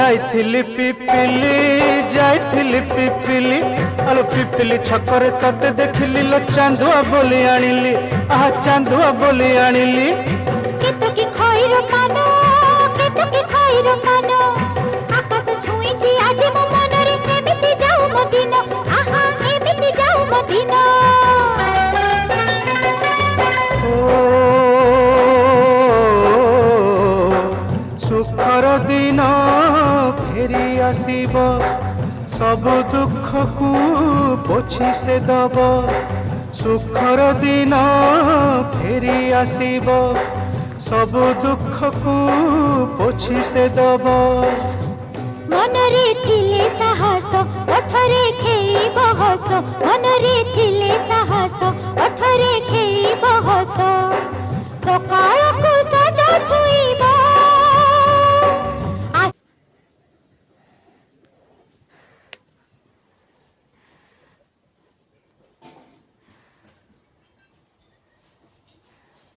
जाइथिली पिपिली जाइथिली पिपिली आलो पिपिली छकर तते देखिली लो चांदुआ बोली आनिली आहा चांदुआ बोली आनिली केतकी खइर कानो केतकी खइर कानो आकाश छुईची आज मो मनरे एमिति जाऊ मो दिन आहा एमिति जाऊ मो दिन सुखर दिन फेरी आसीब सब दुख को पोछि से दब सुखर दिन फेरी आसीब सब दुख को पोछि से दब मनरे थिले साहस ओठरे खेली बहस मनरे थिले साहस ओठरे खेली बहस सकाळ को सजा छुईबा